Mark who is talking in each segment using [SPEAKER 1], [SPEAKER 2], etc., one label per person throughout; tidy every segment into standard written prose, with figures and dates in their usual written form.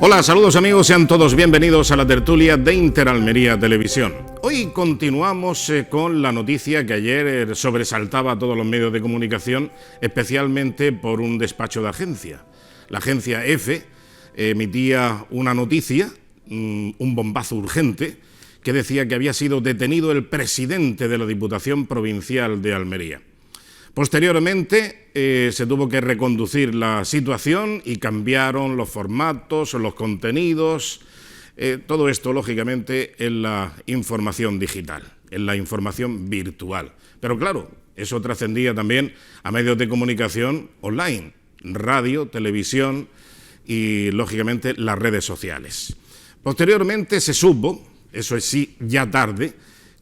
[SPEAKER 1] Hola, saludos amigos, sean todos bienvenidos a la tertulia de Interalmería Televisión. Hoy continuamos con la noticia que ayer sobresaltaba a todos los medios de comunicación, especialmente por un despacho de agencia. La agencia EFE emitía una noticia, un bombazo urgente, que decía que había sido detenido el presidente de la Diputación Provincial de Almería. Posteriormente se tuvo que reconducir la situación y cambiaron los formatos, los contenidos, todo esto lógicamente en la información digital, en la información virtual. Pero claro, eso trascendía también a medios de comunicación online, radio, televisión y lógicamente las redes sociales. Posteriormente se supo, eso es sí, ya tarde,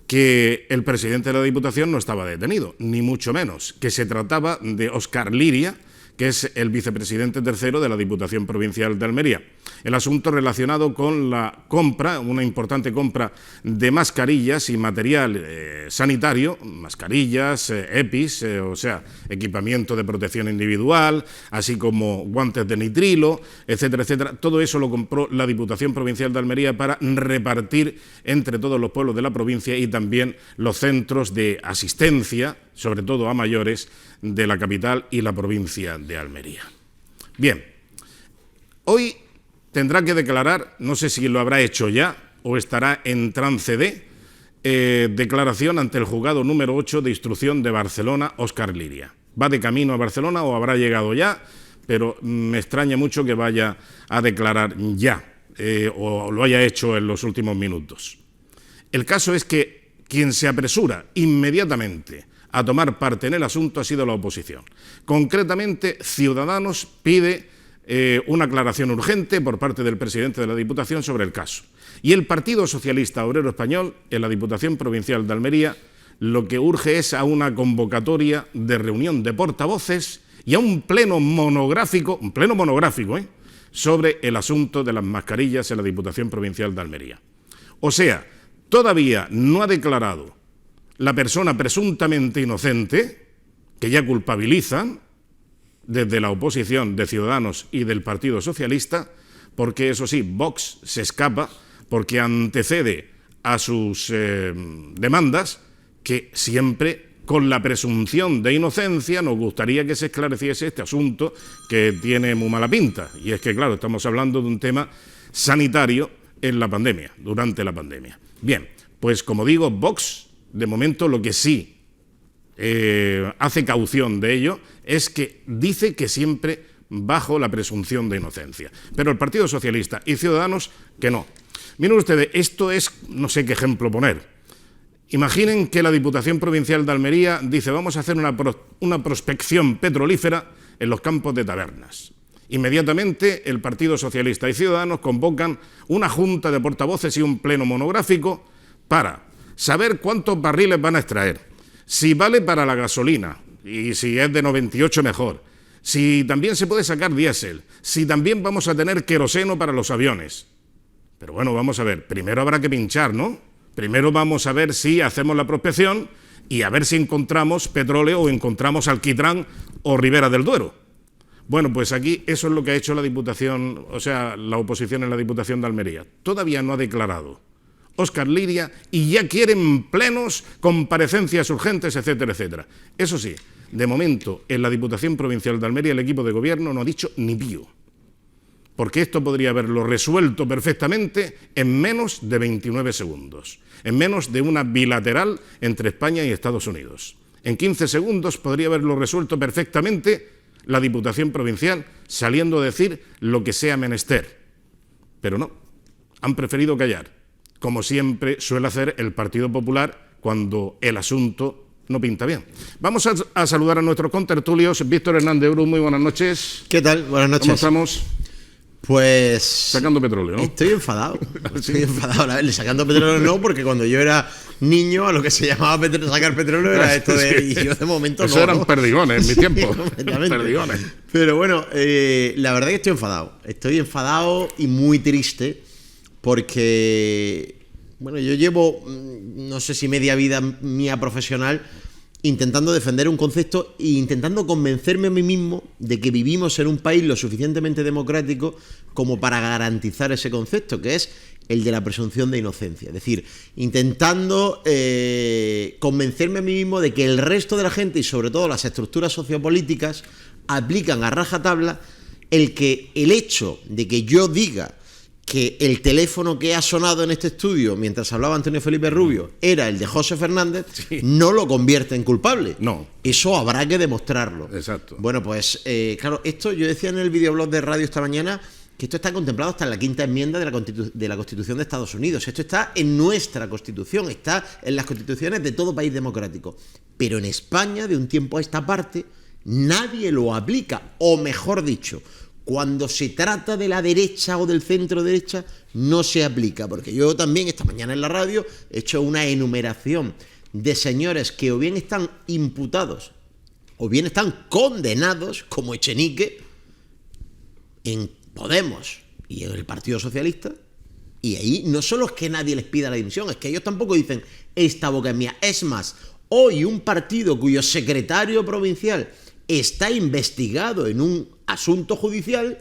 [SPEAKER 1] que el presidente de la Diputación no estaba detenido, ni mucho menos, que se trataba de Óscar Liria, que es el vicepresidente tercero de la Diputación Provincial de Almería. El asunto relacionado con la compra, una importante compra de mascarillas y material sanitario, mascarillas, EPIs, o sea, equipamiento de protección individual, así como guantes de nitrilo, etcétera, etcétera. Todo eso lo compró la Diputación Provincial de Almería para repartir entre todos los pueblos de la provincia y también los centros de asistencia, sobre todo a mayores, de la capital y la provincia de Almería. Bien, hoy tendrá que declarar, no sé si lo habrá hecho ya o estará en trance de declaración ante el juzgado número 8 de instrucción de Barcelona, Óscar Liria. Va de camino a Barcelona o habrá llegado ya, pero me extraña mucho que vaya a declarar ya o lo haya hecho en los últimos minutos. El caso es que quien se apresura inmediatamente a tomar parte en el asunto ha sido la oposición. Concretamente, Ciudadanos pide una aclaración urgente por parte del presidente de la Diputación sobre el caso. Y el Partido Socialista Obrero Español, en la Diputación Provincial de Almería, lo que urge es a una convocatoria de reunión de portavoces y a un pleno monográfico, sobre el asunto de las mascarillas en la Diputación Provincial de Almería. O sea, todavía no ha declarado la persona presuntamente inocente, que ya culpabilizan desde la oposición de Ciudadanos y del Partido Socialista, porque eso sí, Vox se escapa porque antecede a sus demandas, que siempre con la presunción de inocencia nos gustaría que se esclareciese este asunto que tiene muy mala pinta. Y es que, claro, estamos hablando de un tema sanitario en la pandemia, durante la pandemia. Bien, pues como digo, Vox, de momento lo que sí hace caución de ello es que dice que siempre bajo la presunción de inocencia. Pero el Partido Socialista y Ciudadanos que no. Miren ustedes, esto es, no sé qué ejemplo poner. Imaginen que la Diputación Provincial de Almería dice vamos a hacer una prospección petrolífera en los campos de Tabernas. Inmediatamente el Partido Socialista y Ciudadanos convocan una junta de portavoces y un pleno monográfico para saber cuántos barriles van a extraer, si vale para la gasolina y si es de 98 mejor, si también se puede sacar diésel, si también vamos a tener queroseno para los aviones. Pero bueno, vamos a ver, primero habrá que pinchar, ¿no? Primero vamos a ver si hacemos la prospección y a ver si encontramos petróleo o encontramos alquitrán o Ribera del Duero. Bueno, pues aquí eso es lo que ha hecho la Diputación, o sea, la oposición en la Diputación de Almería. Todavía no ha declarado Óscar Liria y ya quieren plenos, comparecencias urgentes, etcétera, etcétera. Eso sí, de momento en la Diputación Provincial de Almería el equipo de gobierno no ha dicho ni pío, porque esto podría haberlo resuelto perfectamente en menos de 29 segundos, en menos de una bilateral entre España y Estados Unidos. En 15 segundos podría haberlo resuelto perfectamente la Diputación Provincial saliendo a decir lo que sea menester. Pero no, han preferido callar, como siempre suele hacer el Partido Popular cuando el asunto no pinta bien. Vamos a saludar a nuestros contertulios. Víctor Hernández Bru, muy buenas noches.
[SPEAKER 2] ¿Qué tal? Buenas noches.
[SPEAKER 1] ¿Cómo estamos?
[SPEAKER 2] Pues...
[SPEAKER 1] Sacando petróleo, ¿no?
[SPEAKER 2] Estoy enfadado. Estoy enfadado. Sacando petróleo no, porque cuando yo era niño a lo que se llamaba sacar petróleo era esto de... Y yo de momento
[SPEAKER 1] eso no. Eran perdigones en mi tiempo.
[SPEAKER 2] Perdigones. Pero bueno, la verdad es que estoy enfadado. Estoy enfadado y muy triste porque... Bueno, yo llevo, no sé si media vida mía profesional intentando defender un concepto e intentando convencerme a mí mismo de que vivimos en un país lo suficientemente democrático como para garantizar ese concepto, que es el de la presunción de inocencia. Es decir, intentando convencerme a mí mismo de que el resto de la gente y sobre todo las estructuras sociopolíticas aplican a rajatabla el hecho de que yo diga que el teléfono que ha sonado en este estudio mientras hablaba Antonio Felipe Rubio era el de José Fernández, sí, no lo convierte en culpable.
[SPEAKER 1] No.
[SPEAKER 2] Eso habrá que demostrarlo.
[SPEAKER 1] Exacto.
[SPEAKER 2] Bueno, pues claro, esto yo decía en el videoblog de radio esta mañana que esto está contemplado hasta en la 5ª enmienda de la Constitución de Estados Unidos. Esto está en nuestra Constitución, está en las constituciones de todo país democrático. Pero en España, de un tiempo a esta parte, nadie lo aplica, o mejor dicho, cuando se trata de la derecha o del centro derecha, no se aplica. Porque yo también esta mañana en la radio he hecho una enumeración de señores que o bien están imputados o bien están condenados, como Echenique, en Podemos y en el Partido Socialista. Y ahí no solo es que nadie les pida la dimisión, es que ellos tampoco dicen esta boca es mía. Es más, hoy un partido cuyo secretario provincial está investigado en un asunto judicial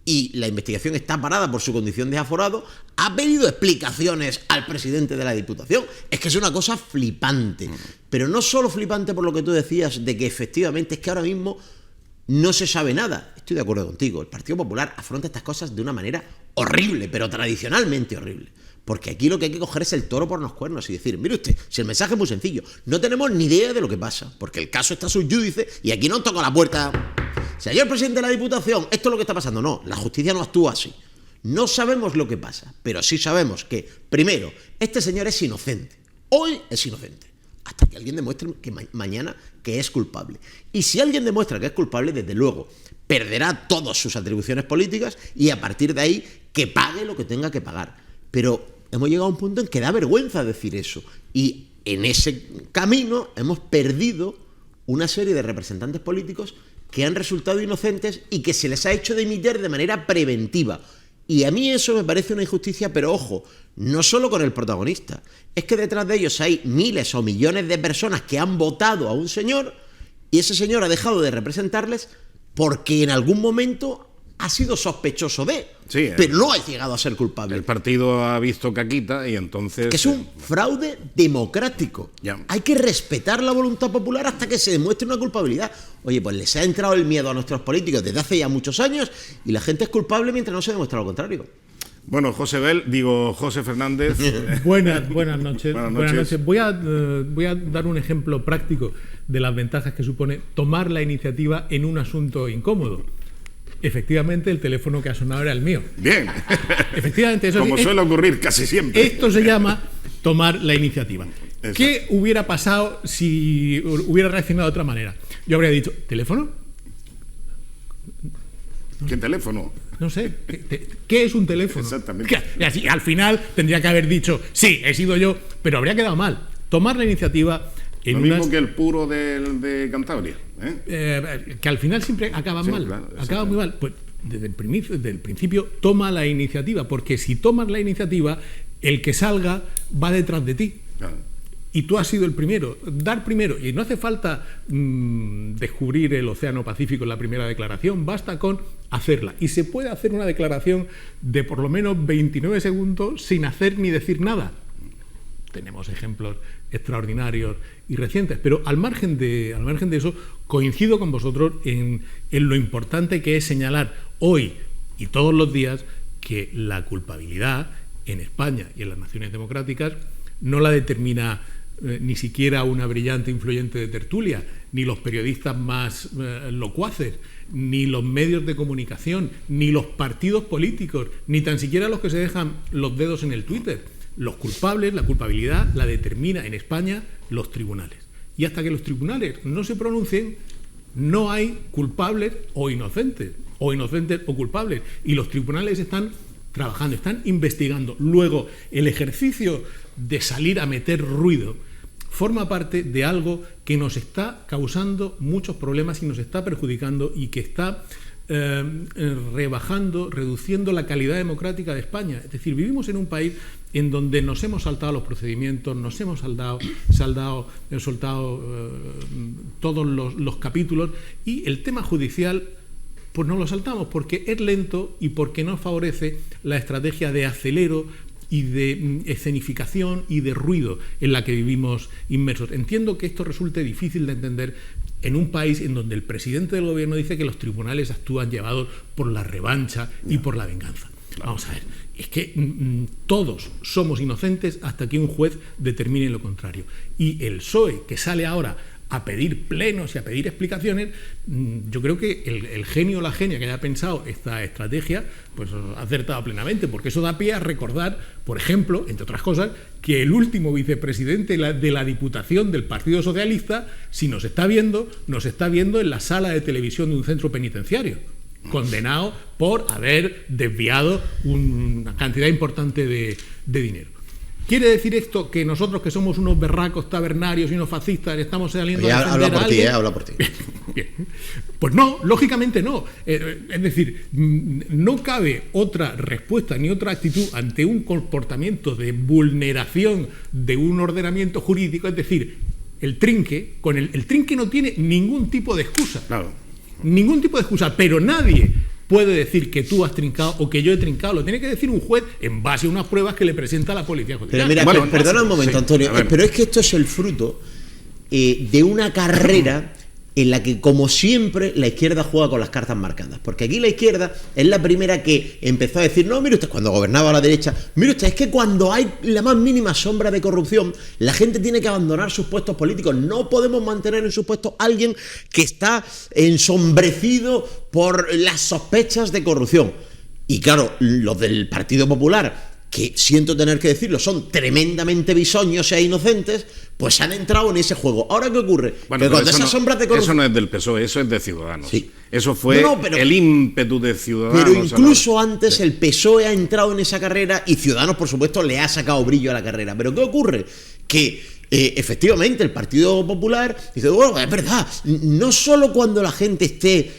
[SPEAKER 2] y la investigación está parada por su condición de aforado, ha pedido explicaciones al presidente de la Diputación. Es que es una cosa flipante. Pero no solo flipante por lo que tú decías de que efectivamente es que ahora mismo no se sabe nada. Estoy de acuerdo contigo. El Partido Popular afronta estas cosas de una manera horrible, pero tradicionalmente horrible. Porque aquí lo que hay que coger es el toro por los cuernos y decir, mire usted, si el mensaje es muy sencillo, no tenemos ni idea de lo que pasa, porque el caso está sub judice y aquí no toca la puerta. Señor presidente de la Diputación, esto es lo que está pasando. No, la justicia no actúa así. No sabemos lo que pasa, pero sí sabemos que, primero, este señor es inocente. Hoy es inocente. Hasta que alguien demuestre que mañana que es culpable. Y si alguien demuestra que es culpable, desde luego, perderá todas sus atribuciones políticas y a partir de ahí que pague lo que tenga que pagar. Pero hemos llegado a un punto en que da vergüenza decir eso. Y en ese camino hemos perdido una serie de representantes políticos que han resultado inocentes y que se les ha hecho dimitir de manera preventiva. Y a mí eso me parece una injusticia, pero ojo, no solo con el protagonista, es que detrás de ellos hay miles o millones de personas que han votado a un señor y ese señor ha dejado de representarles porque en algún momento ha sido sospechoso de, sí, pero no ha llegado a ser culpable.
[SPEAKER 1] El partido ha visto caquita y entonces...
[SPEAKER 2] Que es un fraude democrático. Ya. Hay que respetar la voluntad popular hasta que se demuestre una culpabilidad. Oye, pues les ha entrado el miedo a nuestros políticos desde hace ya muchos años y la gente es culpable mientras no se demuestra lo contrario.
[SPEAKER 1] Bueno, José Fernández.
[SPEAKER 3] Buenas noches. Buenas noches. Voy a dar un ejemplo práctico de las ventajas que supone tomar la iniciativa en un asunto incómodo. Efectivamente, el teléfono que ha sonado era el mío.
[SPEAKER 1] Bien.
[SPEAKER 3] Efectivamente, eso
[SPEAKER 1] como suele ocurrir casi siempre.
[SPEAKER 3] Esto se llama tomar la iniciativa. Exacto. ¿Qué hubiera pasado si hubiera reaccionado de otra manera? Yo habría dicho, ¿teléfono?
[SPEAKER 1] ¿Qué teléfono?
[SPEAKER 3] No sé, ¿qué es un teléfono?
[SPEAKER 1] Exactamente.
[SPEAKER 3] Y así, al final tendría que haber dicho, sí, he sido yo, pero habría quedado mal. Tomar la iniciativa...
[SPEAKER 1] Lo mismo que el puro de Cantabria.
[SPEAKER 3] Que al final siempre acaban mal. Claro, acaba muy mal. Pues desde el principio toma la iniciativa, porque si tomas la iniciativa, el que salga va detrás de ti. Claro. Y tú has sido el primero. Dar primero. Y no hace falta descubrir el Océano Pacífico en la primera declaración, basta con hacerla. Y se puede hacer una declaración de por lo menos 29 segundos sin hacer ni decir nada. Tenemos ejemplos extraordinarios y recientes, pero al margen de eso, coincido con vosotros en lo importante que es señalar hoy y todos los días que la culpabilidad en España y en las naciones democráticas no la determina ni siquiera una brillante influyente de tertulia, ni los periodistas más locuaces, ni los medios de comunicación, ni los partidos políticos, ni tan siquiera los que se dejan los dedos en el Twitter. Los culpables, la culpabilidad la determina en España los tribunales. Y hasta que los tribunales no se pronuncien, no hay culpables o inocentes o culpables. Y los tribunales están trabajando, están investigando. Luego, el ejercicio de salir a meter ruido forma parte de algo que nos está causando muchos problemas y nos está perjudicando y que está reduciendo la calidad democrática de España. Es decir, vivimos en un país en donde nos hemos saltado los procedimientos, nos hemos soltado todos los capítulos, y el tema judicial pues no lo saltamos porque es lento y porque no favorece la estrategia de acelero y de escenificación y de ruido en la que vivimos inmersos. Entiendo que esto resulte difícil de entender en un país en donde el presidente del gobierno dice que los tribunales actúan llevados por la revancha y por la venganza. Vamos a ver, es que todos somos inocentes hasta que un juez determine lo contrario. Y el PSOE, que sale ahora a pedir plenos y a pedir explicaciones, yo creo que el genio o la genia que haya pensado esta estrategia pues ha acertado plenamente, porque eso da pie a recordar, por ejemplo, entre otras cosas, que el último vicepresidente de la Diputación del Partido Socialista, si nos está viendo en la sala de televisión de un centro penitenciario, condenado por haber desviado una cantidad importante de dinero. ¿Quiere decir esto que nosotros, que somos unos berracos tabernarios y unos fascistas, estamos saliendo a defender a alguien?
[SPEAKER 2] Habla por ti.
[SPEAKER 3] Bien. Pues no, lógicamente no. Es decir, no cabe otra respuesta ni otra actitud ante un comportamiento de vulneración de un ordenamiento jurídico. Es decir, el trinque no tiene ningún tipo de excusa.
[SPEAKER 1] Claro.
[SPEAKER 3] Ningún tipo de excusa, pero nadie puede decir que tú has trincado o que yo he trincado. Lo tiene que decir un juez en base a unas pruebas que le presenta la Policía Judicial.
[SPEAKER 2] Pero mira, perdona un momento, sí, Antonio, pero es que esto es el fruto de una carrera en la que, como siempre, la izquierda juega con las cartas marcadas. Porque aquí la izquierda es la primera que empezó a decir, no, mire usted, cuando gobernaba la derecha, mire usted, es que cuando hay la más mínima sombra de corrupción, la gente tiene que abandonar sus puestos políticos. No podemos mantener en sus puestos a alguien que está ensombrecido por las sospechas de corrupción. Y claro, los del Partido Popular, que siento tener que decirlo, son tremendamente bisoños e inocentes, pues han entrado en ese juego. ¿Ahora qué ocurre?
[SPEAKER 1] Bueno,
[SPEAKER 2] que cuando esas sombras de corrupción...
[SPEAKER 1] Eso no es del PSOE, eso es de Ciudadanos.
[SPEAKER 2] Sí.
[SPEAKER 1] Eso fue el ímpetu de Ciudadanos.
[SPEAKER 2] Pero incluso antes el PSOE ha entrado en esa carrera y Ciudadanos, por supuesto, le ha sacado brillo a la carrera. ¿Pero qué ocurre? Que efectivamente el Partido Popular dice, bueno, es verdad, no solo cuando la gente esté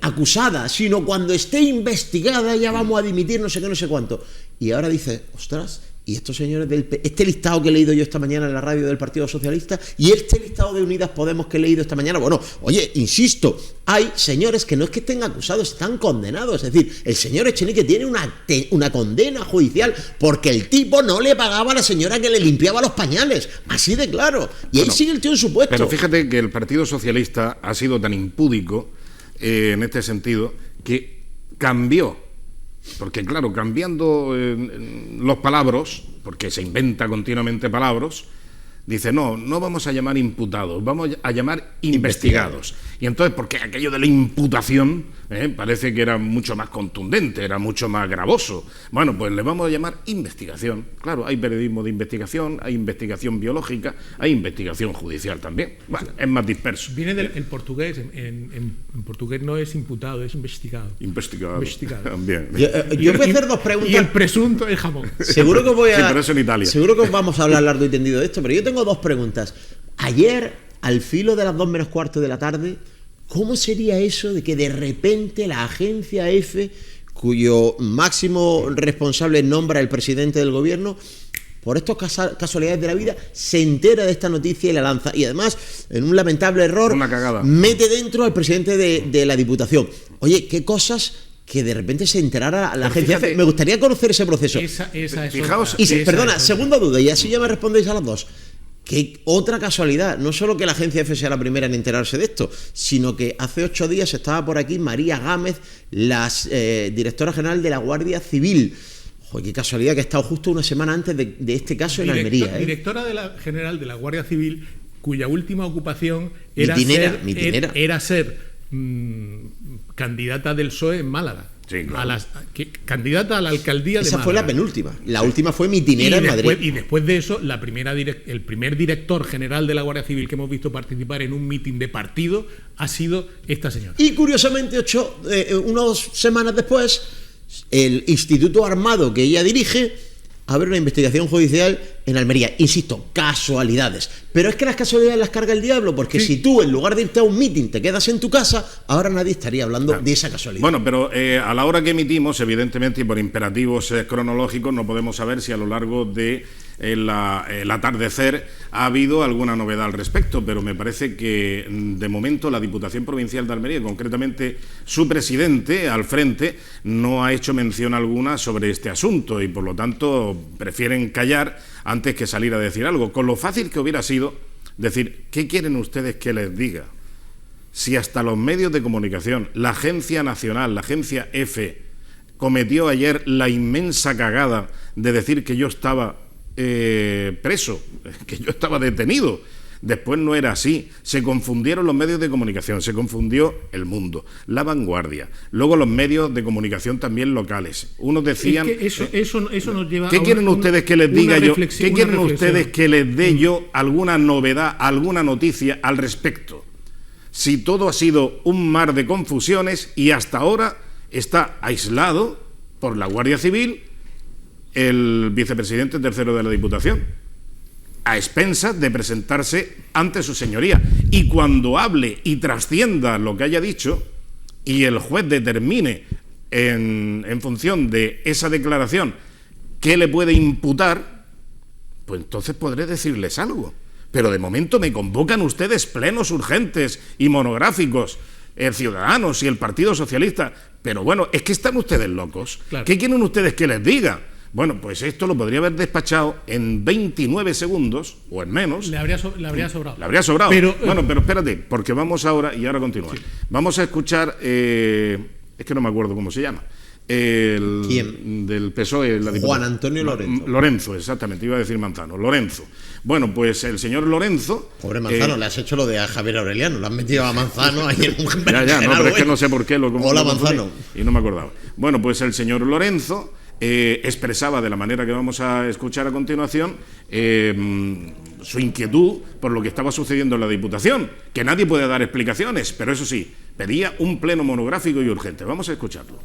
[SPEAKER 2] acusada, sino cuando esté investigada ya vamos a dimitir, no sé qué, no sé cuánto. Y ahora dice, ostras, y estos señores este listado que he leído yo esta mañana en la radio del Partido Socialista y este listado de Unidas Podemos que he leído esta mañana, bueno, oye, insisto, hay señores que no es que estén acusados, están condenados. Es decir, el señor Echenique tiene una condena judicial porque el tipo no le pagaba a la señora que le limpiaba los pañales, así de claro, y ahí sigue el tío en su puesto.
[SPEAKER 1] Pero fíjate que el Partido Socialista ha sido tan impúdico en este sentido que cambió. Porque claro, cambiando los palabras, porque se inventa continuamente palabras, dice, no vamos a llamar imputados, vamos a llamar investigados. Y entonces, porque aquello de la imputación parece que era mucho más contundente, era mucho más gravoso. Bueno, pues le vamos a llamar investigación. Claro, hay periodismo de investigación, hay investigación biológica, hay investigación judicial también. Bueno, es más disperso.
[SPEAKER 3] Viene del portugués, en portugués no es imputado, es investigado.
[SPEAKER 1] Investigado.
[SPEAKER 3] También.
[SPEAKER 2] Yo voy a hacer dos preguntas.
[SPEAKER 3] Y el presunto es jamón.
[SPEAKER 2] Seguro que voy a...
[SPEAKER 1] Sí, pero eso en Italia.
[SPEAKER 2] Seguro que vamos a hablar largo y tendido de esto, pero yo tengo dos preguntas. Ayer, al filo de las 2 menos cuarto de la tarde, ¿cómo sería eso de que de repente la agencia EFE, cuyo máximo responsable nombra el presidente del gobierno, por estas casualidades de la vida, se entera de esta noticia y la lanza? Y además, en un lamentable error, mete dentro al presidente de la Diputación. Oye, qué cosas que de repente se enterara la agencia EFE. Me gustaría conocer ese proceso.
[SPEAKER 1] Fijaos,
[SPEAKER 2] perdona, segunda duda, y así ya me respondéis a las dos. Que otra casualidad, no solo que la agencia EFE sea la primera en enterarse de esto, sino que hace 8 días estaba por aquí María Gámez, la directora general de la Guardia Civil. Joder, qué casualidad que ha estado justo una semana antes de este caso en Almería.
[SPEAKER 3] Directora general de la Guardia Civil, cuya última ocupación era ser candidata del PSOE en Málaga.
[SPEAKER 1] Sí, claro.
[SPEAKER 3] Candidata a la alcaldía de Málaga.
[SPEAKER 2] Esa fue la penúltima. La última fue mitinera en Madrid.
[SPEAKER 3] Y después de eso, el primer director general de la Guardia Civil que hemos visto participar en un mitin de partido ha sido esta señora.
[SPEAKER 2] Y curiosamente, unas semanas después, el Instituto Armado que ella dirige a haber una investigación judicial en Almería. Insisto, casualidades. Pero es que las casualidades las carga el diablo, porque si tú, en lugar de irte a un meeting, te quedas en tu casa, ahora nadie estaría hablando de esa casualidad.
[SPEAKER 1] Bueno, pero a la hora que emitimos, evidentemente, y por imperativos cronológicos, no podemos saber si a lo largo de el atardecer ha habido alguna novedad al respecto, pero me parece que de momento la Diputación Provincial de Almería, concretamente su presidente al frente, no ha hecho mención alguna sobre este asunto y por lo tanto prefieren callar antes que salir a decir algo, con lo fácil que hubiera sido decir, ¿qué quieren ustedes que les diga? Si hasta los medios de comunicación, la Agencia Nacional, la Agencia EFE, cometió ayer la inmensa cagada de decir que yo estaba preso, que yo estaba detenido. Después no era así, se confundieron los medios de comunicación, se confundió El Mundo, La Vanguardia, luego los medios de comunicación también locales. Unos decían...
[SPEAKER 3] Es que eso nos lleva
[SPEAKER 1] ¿qué quieren ustedes que les diga yo? ¿Qué quieren ustedes que les dé yo alguna novedad, alguna noticia al respecto? Si todo ha sido un mar de confusiones y hasta ahora está aislado por la Guardia Civil el vicepresidente tercero de la Diputación, a expensas de presentarse ante su señoría. Y cuando hable y trascienda lo que haya dicho y el juez determine en función de esa declaración qué le puede imputar, pues entonces podré decirles algo. Pero de momento me convocan ustedes plenos urgentes y monográficos, el Ciudadanos y el Partido Socialista. Pero bueno, es que están ustedes locos. Claro. ¿Qué quieren ustedes que les diga? Bueno, pues esto lo podría haber despachado en 29 segundos o en menos.
[SPEAKER 3] Le habría sobrado.
[SPEAKER 1] Le habría sobrado.
[SPEAKER 3] Pero,
[SPEAKER 1] bueno, pero espérate, porque vamos ahora, y ahora continúa. Sí. Vamos a escuchar, es que no me acuerdo cómo se llama.
[SPEAKER 2] ¿Quién?
[SPEAKER 1] Del PSOE.
[SPEAKER 2] Juan Antonio Lorenzo.
[SPEAKER 1] Lorenzo, exactamente, iba a decir Manzano. Lorenzo. Bueno, pues el señor Lorenzo...
[SPEAKER 2] Pobre Manzano, le has hecho lo de a Javier Aureliano, lo has metido a Manzano ahí en un...
[SPEAKER 1] Ya, no, pero es que no sé por qué.
[SPEAKER 2] Hola, Manzano.
[SPEAKER 1] Y no me acordaba. Bueno, pues el señor Lorenzo... expresaba de la manera que vamos a escuchar a continuación su inquietud por lo que estaba sucediendo en la Diputación, que nadie puede dar explicaciones, pero eso sí, pedía un pleno monográfico y urgente. Vamos a escucharlo.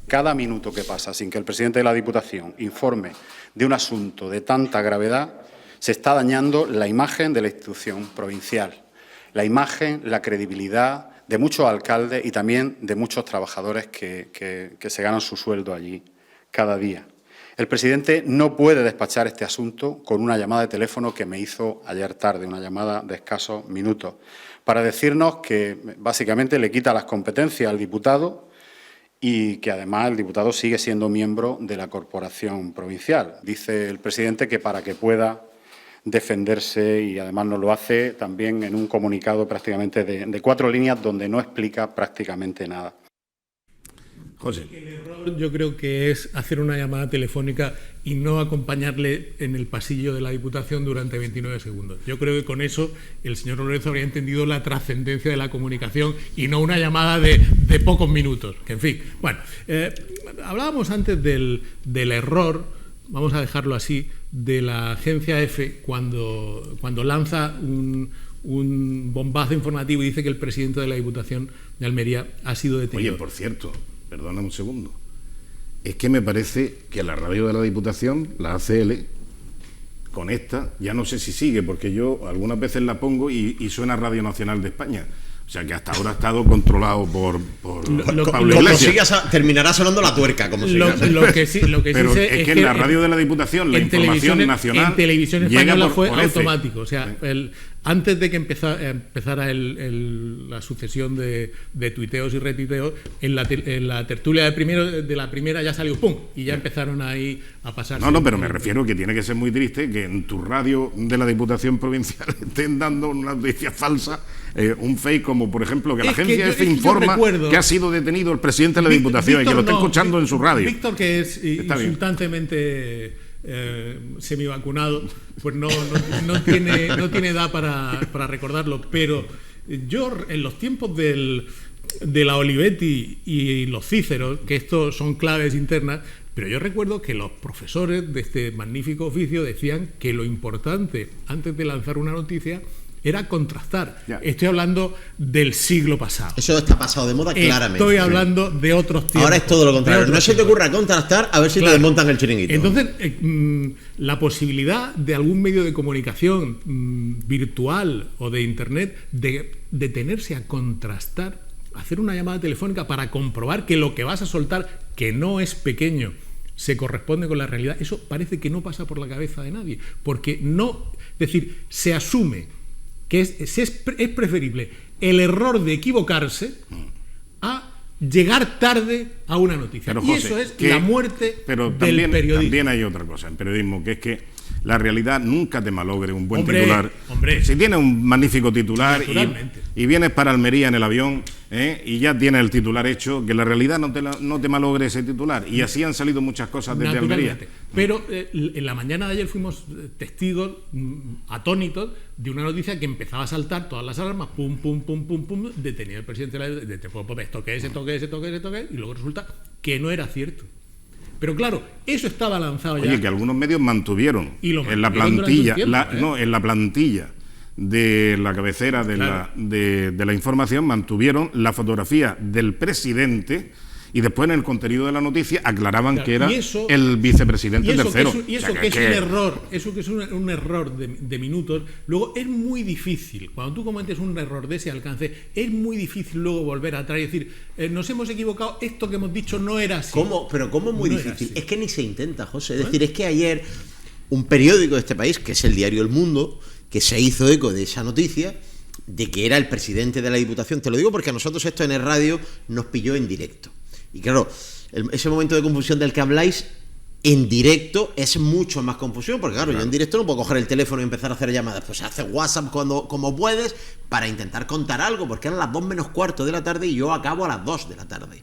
[SPEAKER 4] Cada minuto que pasa sin que el presidente de la Diputación informe de un asunto de tanta gravedad, se está dañando la imagen de la institución provincial, la imagen, la credibilidad de muchos alcaldes y también de muchos trabajadores que se ganan su sueldo allí cada día. El presidente no puede despachar este asunto con una llamada de teléfono que me hizo ayer tarde, una llamada de escasos minutos, para decirnos que básicamente le quita las competencias al diputado y que además el diputado sigue siendo miembro de la corporación provincial. Dice el presidente que para que pueda defenderse, y además nos lo hace también en un comunicado prácticamente de 4 líneas donde no explica prácticamente nada.
[SPEAKER 1] José.
[SPEAKER 3] El error yo creo que es hacer una llamada telefónica y no acompañarle en el pasillo de la Diputación durante 29 segundos. Yo creo que con eso el señor Lorenzo habría entendido la trascendencia de la comunicación y no una llamada de pocos minutos. Que en fin, bueno, hablábamos antes del error, vamos a dejarlo así, de la agencia EFE cuando lanza un bombazo informativo y dice que el presidente de la Diputación de Almería ha sido detenido.
[SPEAKER 1] Oye, por cierto, perdona un segundo, es que me parece que la radio de la Diputación, la ACL, con esta, ya no sé si sigue, porque yo algunas veces la pongo y suena Radio Nacional de España. O sea que hasta ahora ha estado controlado por Pablo Iglesias.
[SPEAKER 2] Terminará sonando la tuerca, como sigas.
[SPEAKER 1] Pero es que en la radio de la Diputación, la información nacional
[SPEAKER 3] en televisión española fue automático. O sea,
[SPEAKER 1] ¿sí?
[SPEAKER 3] Antes de que empezara la sucesión de tuiteos y retuiteos, en la tertulia de la primera ya salió ¡pum! Y ya empezaron ahí a pasar.
[SPEAKER 1] No, pero me refiero que tiene que ser muy triste que en tu radio de la Diputación Provincial estén dando una noticia falsa, un fake, como por ejemplo que la agencia EFE informa que ha sido detenido el presidente de la Diputación y que lo está escuchando en su radio.
[SPEAKER 3] Víctor, que es insultantemente semivacunado, pues no tiene edad para recordarlo, pero yo en los tiempos de la Olivetti y los Cíceros, que estos son claves internas, pero yo recuerdo que los profesores de este magnífico oficio decían que lo importante antes de lanzar una noticia era contrastar.
[SPEAKER 1] Ya.
[SPEAKER 3] Estoy hablando del siglo pasado.
[SPEAKER 2] Eso está pasado de moda claramente.
[SPEAKER 3] Estoy hablando de otros tiempos.
[SPEAKER 2] Ahora es todo lo contrario. No se te ocurra contrastar a ver si te desmontan el chiringuito.
[SPEAKER 3] Entonces, la posibilidad de algún medio de comunicación virtual o de Internet de detenerse a contrastar, hacer una llamada telefónica para comprobar que lo que vas a soltar, que no es pequeño, se corresponde con la realidad, eso parece que no pasa por la cabeza de nadie, porque no, es decir, se asume que es preferible el error de equivocarse a llegar tarde a una noticia.
[SPEAKER 1] Pero,
[SPEAKER 3] y
[SPEAKER 1] José,
[SPEAKER 3] eso es la muerte del
[SPEAKER 1] también,
[SPEAKER 3] periodismo.
[SPEAKER 1] También hay otra cosa en periodismo, que es que la realidad nunca te malogre un buen
[SPEAKER 3] Hombre,
[SPEAKER 1] titular.
[SPEAKER 3] hombre.
[SPEAKER 1] Si tienes un magnífico titular
[SPEAKER 3] Naturalmente.
[SPEAKER 1] y vienes para Almería en el avión y ya tienes el titular hecho, que la realidad no te malogre ese titular. Y así han salido muchas cosas desde Almería.
[SPEAKER 3] Pero en la mañana de ayer fuimos testigos atónitos de una noticia que empezaba a saltar todas las alarmas, pum, pum, pum, pum, pum, detenido el presidente de esto que es, y luego resulta que no era cierto. Pero claro, eso estaba lanzado ya.
[SPEAKER 1] Oye, que algunos medios mantuvieron en la plantilla, en la plantilla de la cabecera de la información, mantuvieron la fotografía del presidente y después en el contenido de la noticia aclaraban que era el vicepresidente tercero.
[SPEAKER 3] Y eso que es un error, eso que es un error de minutos, luego es muy difícil, cuando tú cometes un error de ese alcance, es muy difícil luego volver atrás y decir, nos hemos equivocado, esto que hemos dicho no era así.
[SPEAKER 2] ¿Cómo? Pero ¿cómo es muy difícil? Es que ni se intenta, José. Es decir, es que ayer un periódico de este país, que es el diario El Mundo, que se hizo eco de esa noticia, de que era el presidente de la Diputación. Te lo digo porque a nosotros esto en el radio nos pilló en directo. Y claro, ese momento de confusión del que habláis, en directo es mucho más confusión, porque claro, yo en directo no puedo coger el teléfono y empezar a hacer llamadas, pues hace WhatsApp como puedes para intentar contar algo, porque eran las 2 menos cuarto de la tarde y yo acabo a las 2 de la tarde.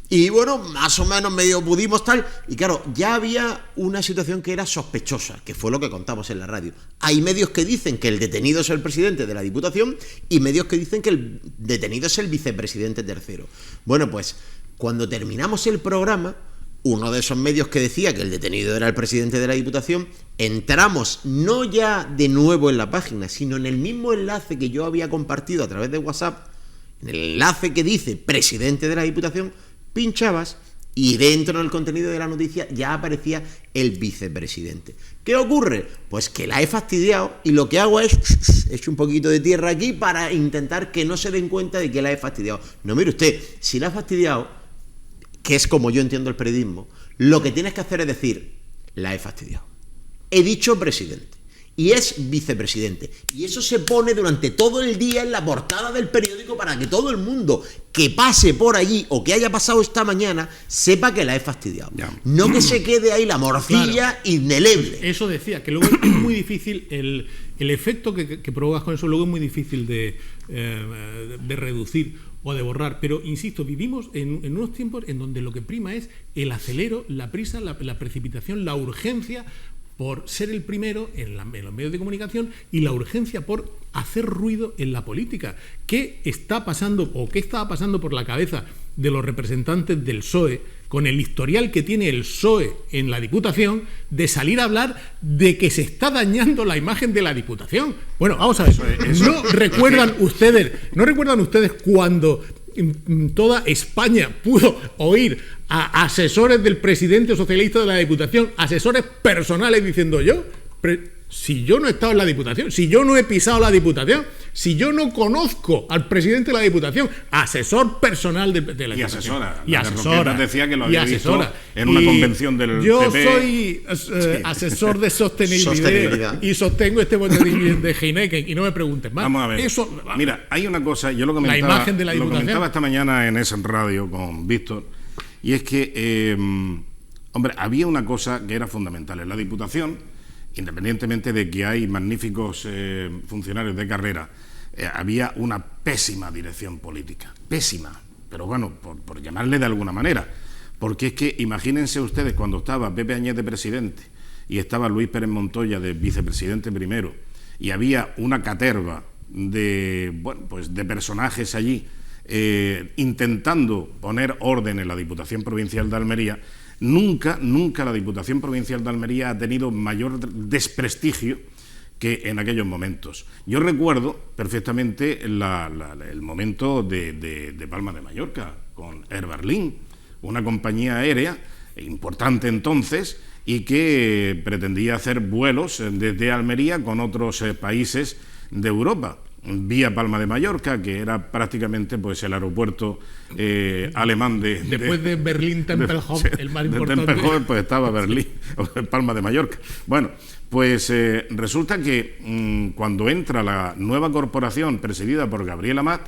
[SPEAKER 2] Y bueno, más o menos medio pudimos tal, y claro, ya había una situación que era sospechosa, que fue lo que contamos en la radio. Hay medios que dicen que el detenido es el presidente de la Diputación y medios que dicen que el detenido es el vicepresidente tercero. Bueno, pues cuando terminamos el programa, uno de esos medios que decía que el detenido era el presidente de la Diputación, entramos no ya de nuevo en la página, sino en el mismo enlace que yo había compartido a través de WhatsApp, en el enlace que dice presidente de la Diputación, pinchabas y dentro del contenido de la noticia ya aparecía el vicepresidente. ¿Qué ocurre? Pues que la he fastidiado y lo que hago es echo un poquito de tierra aquí para intentar que no se den cuenta de que la he fastidiado. No, mire usted, si la ha fastidiado, que es como yo entiendo el periodismo, lo que tienes que hacer es decir, la he fastidiado. He dicho presidente y es vicepresidente. Y eso se pone durante todo el día en la portada del periódico para que todo el mundo que pase por allí o que haya pasado esta mañana sepa que la he fastidiado. Ya. No que se quede ahí la morcilla indeleble.
[SPEAKER 3] Eso decía, que luego es muy difícil, el efecto que provocas con eso luego es muy difícil de reducir o de borrar, pero insisto, vivimos en unos tiempos en donde lo que prima es el acelero, la prisa, la precipitación, la urgencia por ser el primero en los medios de comunicación y la urgencia por hacer ruido en la política. ¿Qué está pasando o qué estaba pasando por la cabeza de los representantes del PSOE con el historial que tiene el PSOE en la Diputación de salir a hablar de que se está dañando la imagen de la Diputación? Bueno, vamos a ver, ¿no recuerdan ustedes cuando toda España pudo oír a asesores del presidente socialista de la Diputación, asesores personales diciendo si yo no he estado en la Diputación, si yo no he pisado la Diputación, si yo no conozco al presidente de la Diputación, asesor personal de la Diputación.
[SPEAKER 1] Y asesora. Decía que lo había visto en una convención del
[SPEAKER 3] yo
[SPEAKER 1] PP.
[SPEAKER 3] Soy asesor de sostenibilidad y sostengo este boletín de Heineken y no me preguntes más.
[SPEAKER 1] Vamos a ver. Mira, hay una cosa, yo lo comentaba esta mañana en esa radio con Víctor, y es que, había una cosa que era fundamental en la Diputación. Independientemente de que hay magníficos funcionarios de carrera, había una pésima dirección política, pésima, pero bueno, por llamarle de alguna manera, porque es que imagínense ustedes cuando estaba Pepe Añez de presidente y estaba Luis Pérez Montoya de vicepresidente primero, y había una caterva de personajes allí intentando poner orden en la Diputación Provincial de Almería. Nunca la Diputación Provincial de Almería ha tenido mayor desprestigio que en aquellos momentos. Yo recuerdo perfectamente el momento de Palma de Mallorca, con Air Berlin, una compañía aérea importante entonces y que pretendía hacer vuelos desde Almería con otros países de Europa, vía Palma de Mallorca, que era prácticamente pues el aeropuerto alemán
[SPEAKER 3] después de Berlín-Tempelhof, el más importante.
[SPEAKER 1] De Tempelhof, pues estaba Berlín, Palma de Mallorca. Bueno, pues resulta que cuando entra la nueva corporación presidida por Gabriel Amat,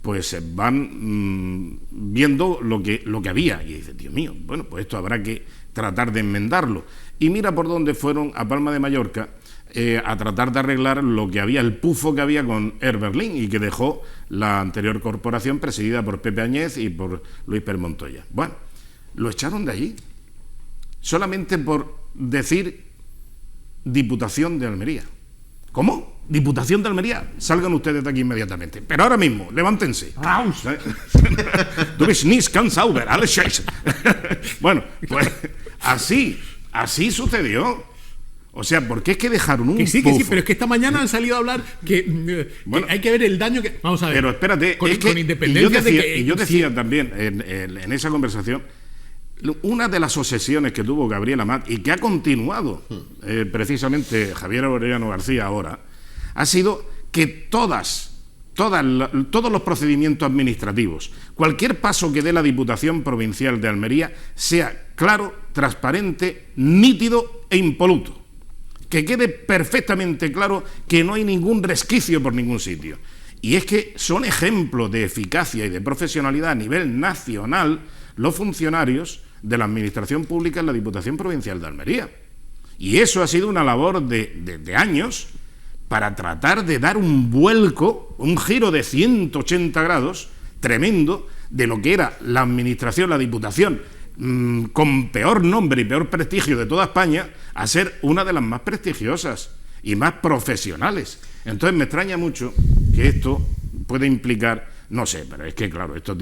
[SPEAKER 1] pues van viendo lo que había, y dice, Dios mío, bueno, pues esto habrá que tratar de enmendarlo. Y mira por dónde fueron a Palma de Mallorca a tratar de arreglar lo que había, el pufo que había con Air Berlin y que dejó la anterior corporación presidida por Pepe Añez y por Luis Pérez Montoya. Bueno, lo echaron de allí, solamente por decir Diputación de Almería. ¿Cómo? Diputación de Almería. Salgan ustedes de aquí inmediatamente. Pero ahora mismo, levántense.
[SPEAKER 3] ¡Raus!
[SPEAKER 1] Du bist nicht ganz sauber, alles scheiße. Bueno, pues así sucedió. O sea, ¿por qué es que dejaron un
[SPEAKER 3] que sí,
[SPEAKER 1] pufo?
[SPEAKER 3] pero es que esta mañana han salido a hablar que hay que ver el daño que... Vamos a ver.
[SPEAKER 1] Pero espérate,
[SPEAKER 3] con independencia
[SPEAKER 1] yo decía también en esa conversación, una de las obsesiones que tuvo Gabriel Amat y que ha continuado precisamente Javier Aureliano García ahora, ha sido que todos los procedimientos administrativos, cualquier paso que dé la Diputación Provincial de Almería, sea claro, transparente, nítido e impoluto. Que quede perfectamente claro que no hay ningún resquicio por ningún sitio. Y es que son ejemplos de eficacia y de profesionalidad a nivel nacional los funcionarios de la Administración Pública en la Diputación Provincial de Almería. Y eso ha sido una labor de años para tratar de dar un vuelco, un giro de 180 grados tremendo de lo que era la Administración, la Diputación, con peor nombre y peor prestigio de toda España, a ser una de las más prestigiosas y más profesionales. Entonces me extraña mucho que esto pueda implicar, no sé, pero es que claro, esto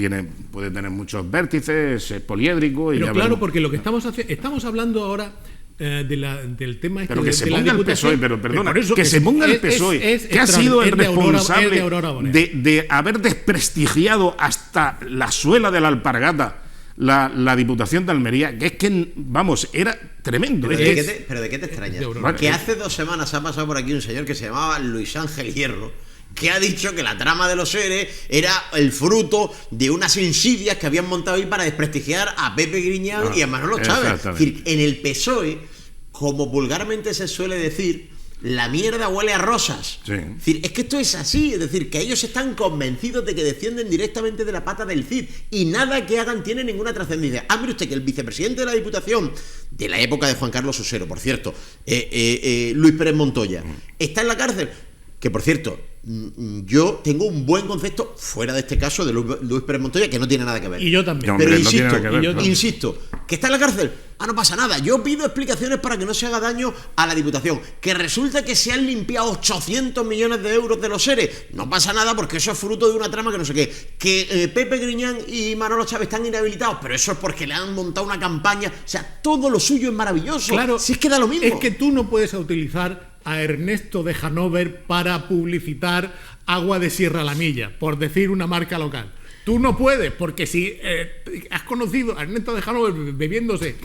[SPEAKER 1] puede tener muchos vértices, es poliédrico.
[SPEAKER 3] Pero claro, porque lo que estamos hablando ahora del tema
[SPEAKER 1] pero que se ponga el PSOE, pero perdona, que se ponga el PSOE, que ha sido el responsable de haber desprestigiado hasta la suela de la alpargata la Diputación de Almería, que es que, vamos, era tremendo.
[SPEAKER 2] ¿Pero de qué te extrañas? Que hace 2 semanas ha pasado por aquí un señor que se llamaba Luis Ángel Hierro, que ha dicho que la trama de los ERE era el fruto de unas insidias que habían montado ahí para desprestigiar a Pepe Griñán y a Manolo Chávez. Es decir, en el PSOE, como vulgarmente se suele decir, la mierda huele a rosas.
[SPEAKER 1] Sí.
[SPEAKER 2] Es decir, es que esto es así, es decir, que ellos están convencidos de que descienden directamente de la pata del Cid y nada que hagan tiene ninguna trascendencia. Ah, mire usted que el vicepresidente de la Diputación, de la época de Juan Carlos Osero, por cierto, Luis Pérez Montoya, está en la cárcel. Que, por cierto, yo tengo un buen concepto, fuera de este caso, de Luis Pérez Montoya, que no tiene nada que ver.
[SPEAKER 3] Y yo también.
[SPEAKER 2] Pero
[SPEAKER 1] No
[SPEAKER 2] insisto, que está en la cárcel. No pasa nada. Yo pido explicaciones para que no se haga daño a la Diputación. Que resulta que se han limpiado 800 millones de euros de los ERE. No pasa nada porque eso es fruto de una trama que no sé qué. Que Pepe Griñán y Manolo Chávez están inhabilitados, pero eso es porque le han montado una campaña. O sea, todo lo suyo es maravilloso.
[SPEAKER 3] Claro,
[SPEAKER 2] si es que da lo mismo.
[SPEAKER 3] Es que tú no puedes utilizar a Ernesto de Hanover para publicitar agua de Sierra La Milla, por decir una marca local. Tú no puedes, porque si has conocido a Ernesto de Hanover bebiéndose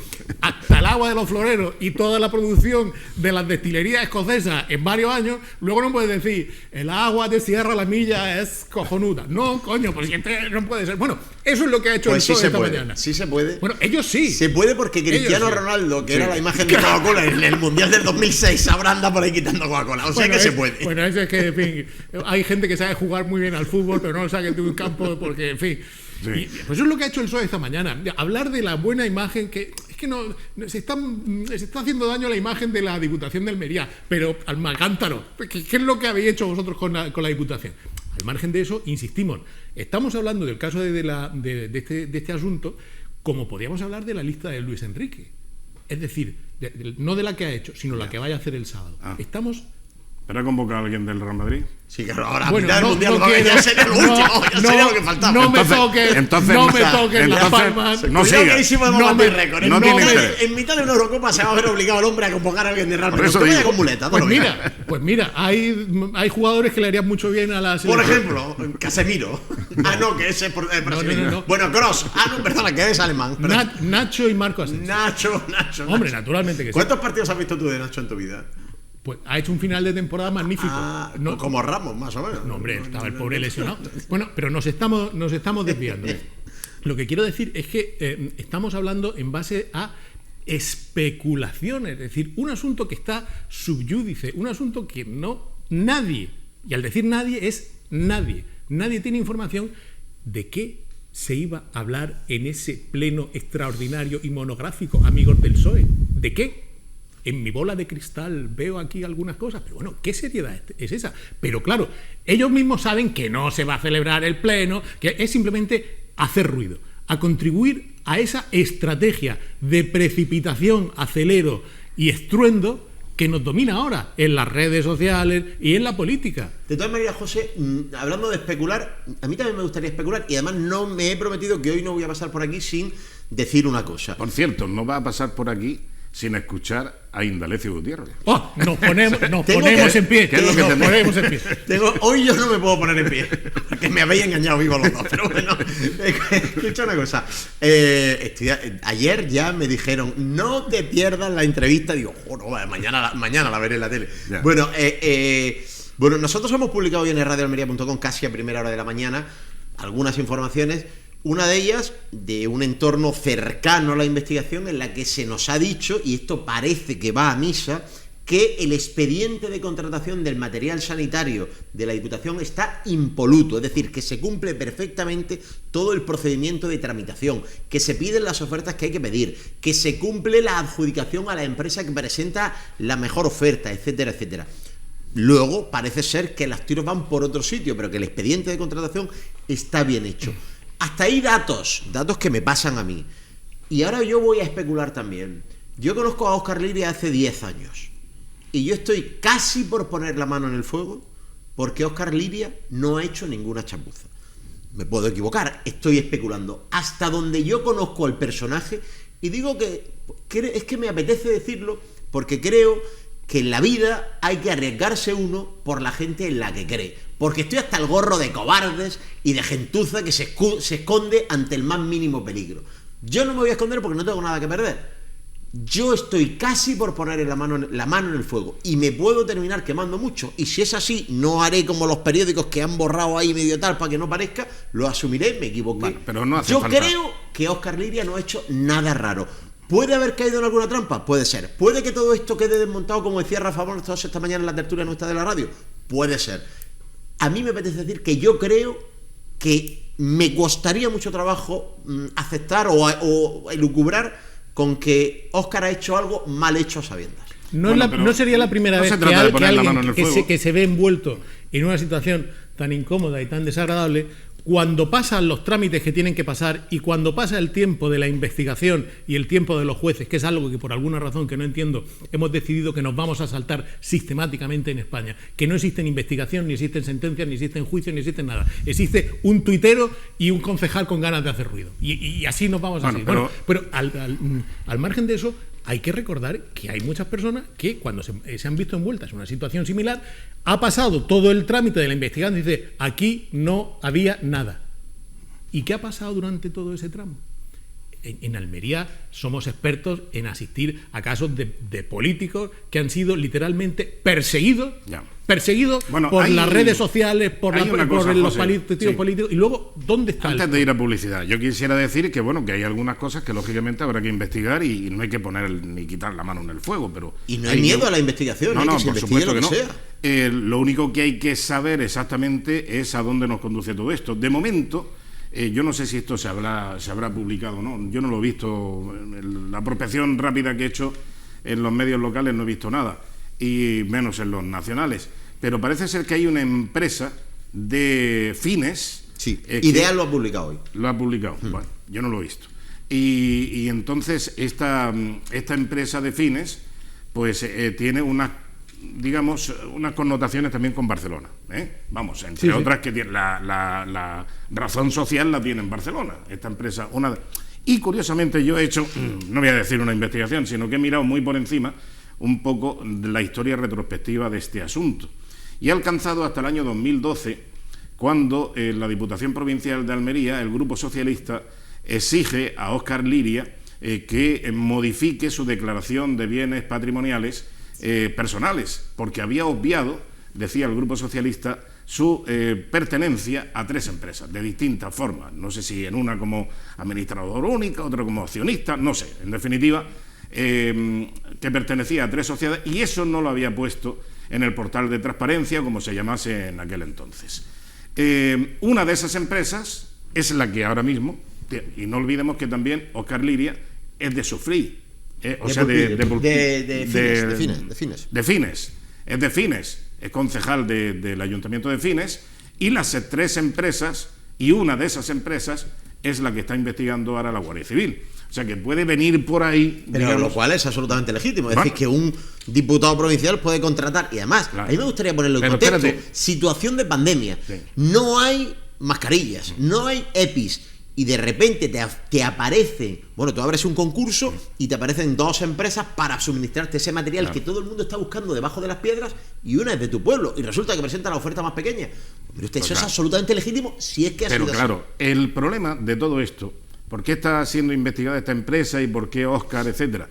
[SPEAKER 3] hasta el agua de los floreros y toda la producción de las destilerías escocesas en varios años, luego no puedes decir el agua de Sierra La Milla es cojonuda. No, coño, pues no puede ser. Bueno, eso es lo que ha hecho
[SPEAKER 2] pues
[SPEAKER 3] el PSOE esta mañana.
[SPEAKER 2] Sí se puede.
[SPEAKER 3] Bueno, ellos sí.
[SPEAKER 2] Se puede porque Cristiano Ronaldo, que era la imagen de Coca-Cola en el Mundial del 2006, ahora anda por ahí quitando Coca-Cola. O sea que se puede.
[SPEAKER 3] Bueno, eso es que, en fin, hay gente que sabe jugar muy bien al fútbol, pero no lo sabe de un campo porque, en fin. Sí. Y, pues eso es lo que ha hecho el PSOE esta mañana. Hablar de la buena imagen, que es que no se está haciendo daño a la imagen de la Diputación de Almería, pero al Malcántaro. ¿Qué es lo que habéis hecho vosotros con la Diputación? Al margen de eso, insistimos, estamos hablando del caso de este asunto, como podríamos hablar de la lista de Luis Enrique. Es decir, no de la que ha hecho, sino la que vaya a hacer el sábado. Estamos
[SPEAKER 1] ¿Pero ha convocado a alguien del Real Madrid?
[SPEAKER 2] Sí, claro, ahora
[SPEAKER 3] bueno,
[SPEAKER 2] a mitad del mundial ya sería lo último, ya sería lo que faltaba.
[SPEAKER 3] No me toques las palmas.
[SPEAKER 1] No siga.
[SPEAKER 2] Ahí sí podemos batir récord.
[SPEAKER 1] No tiene interés.
[SPEAKER 2] En mitad de una Eurocopa se va a ver obligado el hombre a convocar a alguien de Real Madrid.
[SPEAKER 1] Por eso
[SPEAKER 2] No te
[SPEAKER 1] digo.
[SPEAKER 2] vayas con muleta.
[SPEAKER 3] Pues mira, hay jugadores que le harían mucho bien a la
[SPEAKER 2] Por
[SPEAKER 3] selección.
[SPEAKER 2] ejemplo, Casemiro. No, que ese es brasileño.
[SPEAKER 3] No.
[SPEAKER 2] Bueno, Kroos. No, perdona, que es alemán.
[SPEAKER 3] Nacho y Marco Asensio.
[SPEAKER 2] Nacho.
[SPEAKER 3] Hombre, naturalmente que sí.
[SPEAKER 2] ¿Cuántos partidos has visto tú de Nacho en tu vida?
[SPEAKER 3] Pues ha hecho un final de temporada magnífico.
[SPEAKER 2] No, como Ramos, más o menos.
[SPEAKER 3] No, hombre, estaba el pobre lesionado. Bueno, pero nos estamos desviando. Lo que quiero decir es que estamos hablando en base a especulaciones, es decir, un asunto que está subyúdice, un asunto que nadie, y al decir nadie es nadie tiene información de qué se iba a hablar en ese pleno extraordinario y monográfico, amigos del PSOE. ¿De qué? En mi bola de cristal veo aquí algunas cosas, pero bueno, ¿qué seriedad es esa? Pero claro, ellos mismos saben que no se va a celebrar el pleno, que es simplemente hacer ruido, a contribuir a esa estrategia de precipitación, acelero y estruendo que nos domina ahora en las redes sociales y en la política.
[SPEAKER 2] De todas maneras, José, hablando de especular, a mí también me gustaría especular y además no me he prometido que hoy no voy a pasar por aquí sin decir una cosa.
[SPEAKER 1] Por cierto, no va a pasar por aquí sin escuchar a Indalecio Gutiérrez.
[SPEAKER 3] ¡Oh! Nos ponemos en pie.
[SPEAKER 1] ¿Qué es lo que
[SPEAKER 3] Nos ponemos en pie.
[SPEAKER 2] Hoy yo no me puedo poner en pie, porque me habéis engañado vivo los dos, pero bueno, escucha una cosa. Ayer ya me dijeron, no te pierdas la entrevista. Digo, no, mañana la veré en la tele.
[SPEAKER 1] Ya.
[SPEAKER 2] Bueno, nosotros hemos publicado hoy en radioalmería.com casi a primera hora de la mañana algunas informaciones. Una de ellas, de un entorno cercano a la investigación, en la que se nos ha dicho, y esto parece que va a misa, que el expediente de contratación del material sanitario de la Diputación está impoluto, es decir, que se cumple perfectamente todo el procedimiento de tramitación, que se piden las ofertas que hay que pedir, que se cumple la adjudicación a la empresa que presenta la mejor oferta, etcétera, etcétera. Luego parece ser que los tiros van por otro sitio, pero que el expediente de contratación está bien hecho. Hasta ahí datos que me pasan a mí. Y ahora yo voy a especular también. Yo conozco a Óscar Liria hace 10 años. Y yo estoy casi por poner la mano en el fuego porque Óscar Liria no ha hecho ninguna chapuza. Me puedo equivocar, estoy especulando. Hasta donde yo conozco al personaje, y digo que es que me apetece decirlo porque creo que en la vida hay que arriesgarse uno por la gente en la que cree. Porque estoy hasta el gorro de cobardes y de gentuza que se esconde ante el más mínimo peligro. Yo no me voy a esconder porque no tengo nada que perder. Yo estoy casi por poner la mano en el fuego y me puedo terminar quemando mucho. Y si es así, no haré como los periódicos que han borrado ahí medio tal para que no parezca. Lo asumiré, me equivoqué.
[SPEAKER 1] Vale, pero no hace
[SPEAKER 2] Yo
[SPEAKER 1] falta.
[SPEAKER 2] creo que Óscar Liria no ha hecho nada raro. ¿Puede haber caído en alguna trampa? Puede ser. ¿Puede que todo esto quede desmontado, como decía Rafa Bonos esta mañana en la tertulia nuestra de la radio? Puede ser. A mí me apetece decir que yo creo que me costaría mucho trabajo aceptar o elucubrar con que Óscar ha hecho algo mal hecho a sabiendas.
[SPEAKER 3] No sería la primera vez que alguien que se ve envuelto en una situación tan incómoda y tan desagradable, cuando pasan los trámites que tienen que pasar y cuando pasa el tiempo de la investigación y el tiempo de los jueces, que es algo que por alguna razón que no entiendo hemos decidido que nos vamos a saltar sistemáticamente en España, que no existen investigación, ni existen sentencias, ni existen juicios, ni existen nada. Existe un tuitero y un concejal con ganas de hacer ruido. Y así nos vamos a seguir. Pero al margen de eso, hay que recordar que hay muchas personas que cuando se han visto envueltas en una situación similar, ha pasado todo el trámite de la investigación y dice, aquí no había nada. ¿Y qué ha pasado durante todo ese tramo? En Almería somos expertos en asistir a casos de políticos que han sido literalmente perseguidos por las redes sociales, por los partidos políticos. Y luego, ¿dónde está?
[SPEAKER 1] Antes de ir a publicidad, yo quisiera decir que que hay algunas cosas que lógicamente habrá que investigar y no hay que poner ni quitar la mano en el fuego, pero
[SPEAKER 2] y no hay miedo a la investigación, que se investigue lo que sea.
[SPEAKER 1] Lo único que hay que saber exactamente es a dónde nos conduce todo esto. De momento, yo no sé si esto se habrá publicado o no. Yo no lo he visto. La prospección rápida que he hecho en los medios locales no he visto nada, y menos en los nacionales. Pero parece ser que hay una empresa de Fines.
[SPEAKER 2] Sí, Ideal lo ha publicado hoy.
[SPEAKER 1] Lo ha publicado. Bueno, yo no lo he visto. Y entonces esta empresa de Fines pues tiene unas digamos, unas connotaciones también con Barcelona, ¿eh? Vamos, entre otras que tiene la razón social la tiene en Barcelona, esta empresa. Y curiosamente yo he hecho, no voy a decir una investigación, sino que he mirado muy por encima un poco la historia retrospectiva de este asunto. Y he alcanzado hasta el año 2012, cuando la Diputación Provincial de Almería, el Grupo Socialista, exige a Óscar Liria que modifique su declaración de bienes patrimoniales personales, porque había obviado, decía el Grupo Socialista, su pertenencia a 3 empresas, de distintas formas. No sé si en una como administrador única, otra como accionista, no sé. En definitiva, que pertenecía a 3 sociedades, y eso no lo había puesto en el portal de transparencia, como se llamase en aquel entonces. Una de esas empresas es la que ahora mismo, y no olvidemos que también Óscar Liria es de Sufrí, o sea, de Fines, es de Fines, es concejal del Ayuntamiento de Fines, y las 3 empresas, y una de esas empresas es la que está investigando ahora la Guardia Civil. O sea, que puede venir por ahí...
[SPEAKER 2] Pero digamos, lo cual es absolutamente legítimo. Es decir, que un diputado provincial puede contratar, y además, a mí me gustaría ponerlo en contexto, situación de pandemia, no hay mascarillas, no hay EPIs, y de repente te aparecen, bueno, tú abres un concurso y te aparecen 2 empresas para suministrarte ese material que todo el mundo está buscando debajo de las piedras, y una es de tu pueblo, y resulta que presenta la oferta más pequeña. Pero eso es absolutamente legítimo si es que ha sido así.
[SPEAKER 1] Claro, el problema de todo esto, ¿por qué está siendo investigada esta empresa y por qué Óscar, etcétera?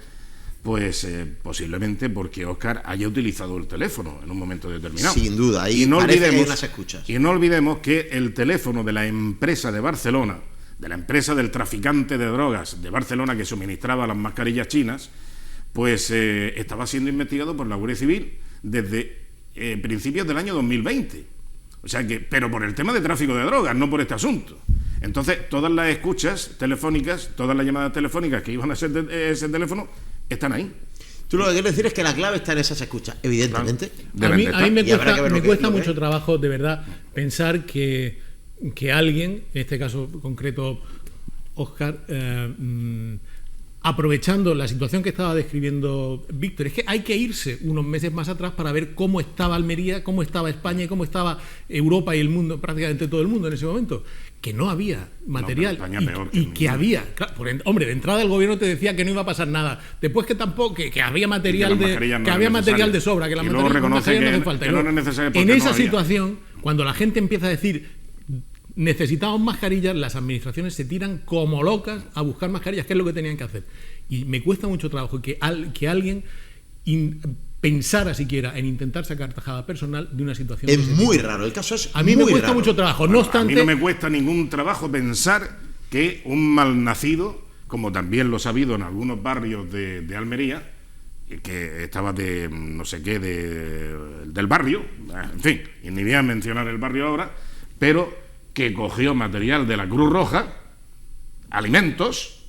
[SPEAKER 1] Pues posiblemente porque Óscar haya utilizado el teléfono en un momento determinado.
[SPEAKER 2] Sin duda, ahí parece que hay unas escuchas.
[SPEAKER 1] Y no olvidemos que el teléfono de la empresa de Barcelona, de la empresa del traficante de drogas de Barcelona que suministraba las mascarillas chinas, pues estaba siendo investigado por la Guardia Civil desde principios del año 2020. O sea que, pero por el tema de tráfico de drogas, no por este asunto. Entonces, todas las escuchas telefónicas, todas las llamadas telefónicas que iban a ese teléfono, están ahí.
[SPEAKER 2] Tú lo que quieres decir es que la clave está en esas escuchas, evidentemente.
[SPEAKER 3] Claro. A mí me cuesta mucho trabajo, de verdad, pensar que alguien, en este caso concreto Óscar, aprovechando la situación que estaba describiendo Víctor, es que hay que irse unos meses más atrás para ver cómo estaba Almería, cómo estaba España y cómo estaba Europa y el mundo, prácticamente todo el mundo en ese momento, que no había material y que había, claro, hombre, de entrada el gobierno te decía que no iba a pasar nada, después que tampoco, que había material de sobra, que la mascarilla no hace falta. En esa situación, cuando la gente empieza a decir necesitamos mascarillas, las administraciones se tiran como locas a buscar mascarillas, que es lo que tenían que hacer. Y me cuesta mucho trabajo que alguien pensara siquiera en intentar sacar tajada personal de una situación.
[SPEAKER 2] Es muy raro, el caso es
[SPEAKER 3] a mí me cuesta mucho trabajo, no obstante...
[SPEAKER 1] A mí no me cuesta ningún trabajo pensar que un malnacido, como también lo he sabido en algunos barrios de Almería, que estaba de no sé qué, del barrio, en fin, y ni voy a mencionar el barrio ahora, pero que cogió material de la Cruz Roja, alimentos,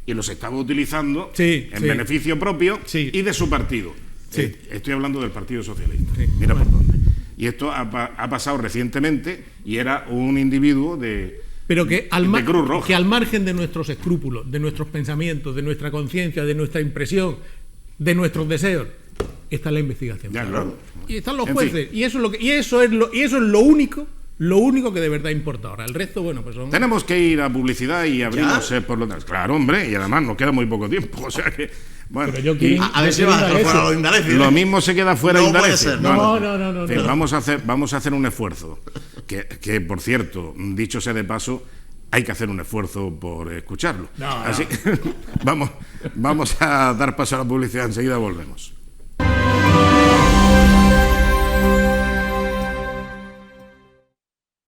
[SPEAKER 1] y los estaba utilizando en beneficio propio y de su partido. Estoy hablando del Partido Socialista. Mira por dónde. Y esto ha pasado recientemente, y era un individuo de Cruz Roja.
[SPEAKER 3] Que al margen de nuestros escrúpulos, de nuestros pensamientos, de nuestra conciencia, de nuestra impresión, de nuestros deseos, está la investigación.
[SPEAKER 1] Claro.
[SPEAKER 3] Y están los jueces. Y eso es lo único que de verdad importa ahora. El resto, bueno, pues son...
[SPEAKER 1] Tenemos que ir a publicidad y abrimos por lo tanto. Claro, hombre, y además nos queda muy poco tiempo. O sea que, bueno,
[SPEAKER 2] a ver si va a fuera lo Indalecio.
[SPEAKER 1] Lo mismo se queda fuera Indalecio.
[SPEAKER 3] No.
[SPEAKER 1] Vamos a hacer un esfuerzo. Que por cierto, dicho sea de paso, hay que hacer un esfuerzo por escucharlo. Así que vamos a dar paso a la publicidad, enseguida volvemos.